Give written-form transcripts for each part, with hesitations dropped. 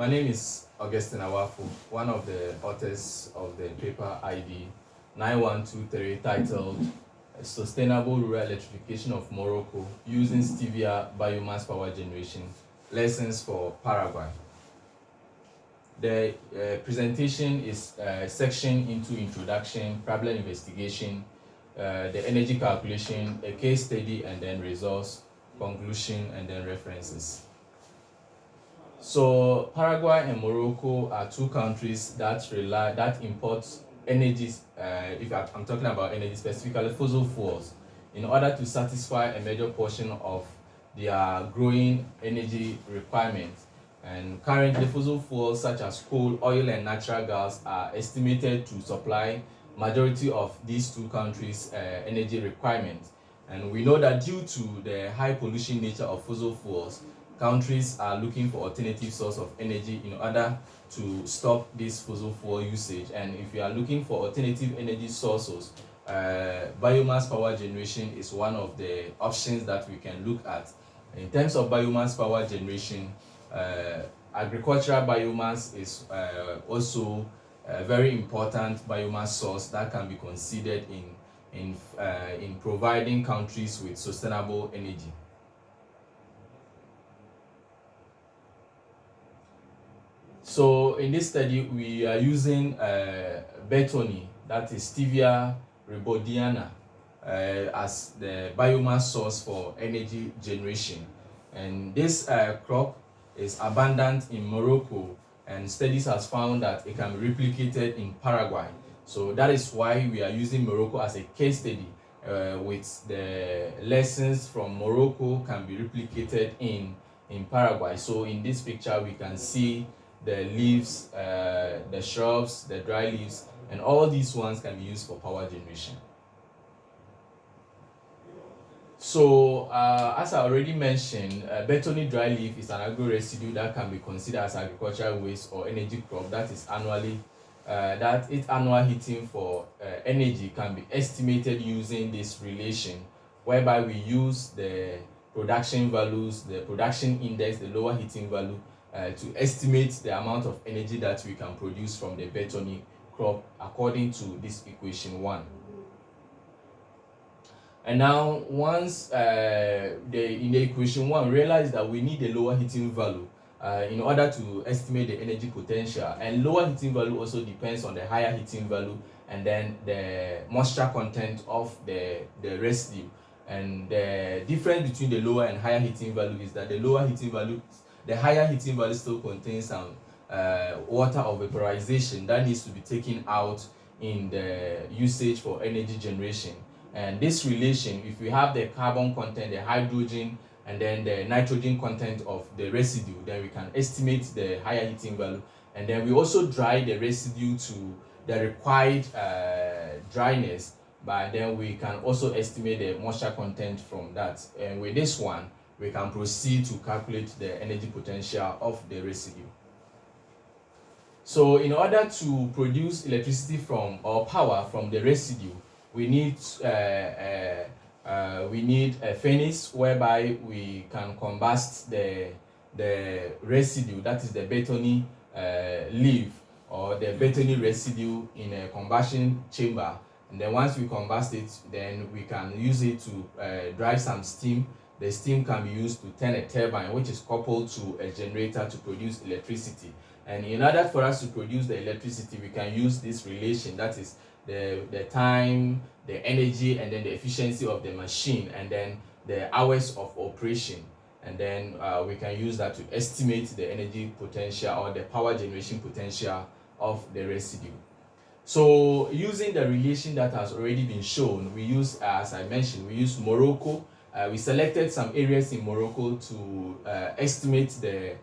My name is Augustine Awafu, one of the authors of the paper ID 9123 titled Sustainable Rural Electrification of Morocco Using Stevia Biomass Power Generation, Lessons for Paraguay. The presentation is sectioned into introduction, problem investigation, the energy calculation, a case study, and then results, conclusion, and then references. So Paraguay and Morocco are two countries that import energy. If I'm talking about energy, specifically fossil fuels, in order to satisfy a major portion of their growing energy requirements. And currently, fossil fuels such as coal, oil, and natural gas are estimated to supply majority of these two countries' energy requirements. And we know that due to the high pollution nature of fossil fuels, countries are looking for alternative source of energy in order to stop this fossil fuel usage. And if you are looking for alternative energy sources, biomass power generation is one of the options that we can look at. In terms of biomass power generation, agricultural biomass is also a very important biomass source that can be considered in providing countries with sustainable energy. So in this study, we are using Betony, that is Stevia rebaudiana, as the biomass source for energy generation. And this crop is abundant in Morocco, and studies has found that it can be replicated in Paraguay. So that is why we are using Morocco as a case study, with the lessons from Morocco can be replicated in Paraguay. So in this picture, we can see the leaves, the shrubs, the dry leaves, and all these ones can be used for power generation. So as I already mentioned, Betony dry leaf is an agro residue that can be considered as agricultural waste or energy crop that is that its annual heating for energy can be estimated using this relation, whereby we use the production values, the production index, the lower heating value, to estimate the amount of energy that we can produce from the Betony crop according to this equation 1. And now once in the equation 1, realize that we need a lower heating value in order to estimate the energy potential. And lower heating value also depends on the higher heating value and then the moisture content of the residue. And the difference between the lower and higher heating value is that the higher heating value still contains some water of vaporization that needs to be taken out in the usage for energy generation. And this relation, if we have the carbon content, the hydrogen, and then the nitrogen content of the residue, then we can estimate the higher heating value. And then we also dry the residue to the required dryness, but then we can also estimate the moisture content from that. And with this one, we can proceed to calculate the energy potential of the residue. So in order to produce electricity from or power from the residue, we need a furnace whereby we can combust the residue, that is the Betony leaf or the Betony residue, in a combustion chamber. And then once we combust it, then we can use it to drive some steam. The steam can be used to turn a turbine, which is coupled to a generator to produce electricity. And in order for us to produce the electricity, we can use this relation, that is the time, the energy, and then the efficiency of the machine, and then the hours of operation. And then we can use that to estimate the energy potential or the power generation potential of the residue. So using the relation that has already been shown, we use, as I mentioned, we use Morocco. We selected some areas in Morocco to estimate the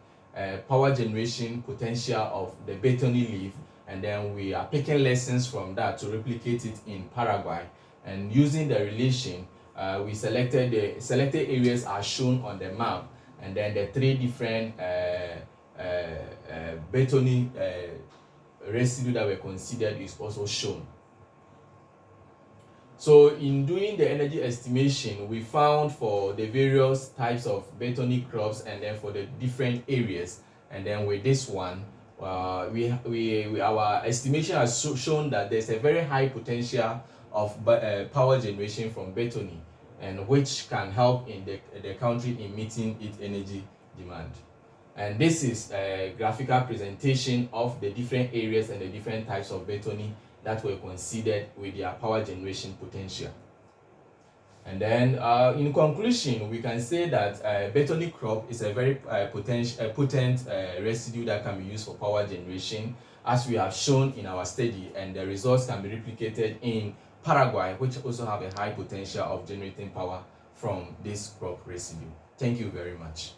power generation potential of the Betony leaf, and then we are taking lessons from that to replicate it in Paraguay. And using the relation, we selected areas are shown on the map, and then the 3 different Betony residue that were considered is also shown. So in doing the energy estimation, we found for the various types of Betony crops and then for the different areas And then with this one, our estimation has shown that there's a very high potential of power generation from Bethany, and which can help in the country in meeting its energy demand. And this is a graphical presentation of the different areas and the different types of Bethany that were considered with their power generation potential. And then in conclusion, we can say that Bethany crop is a very potent residue that can be used for power generation, as we have shown in our study, and the results can be replicated in Paraguay, which also have a high potential of generating power from this crop residue. Thank you very much.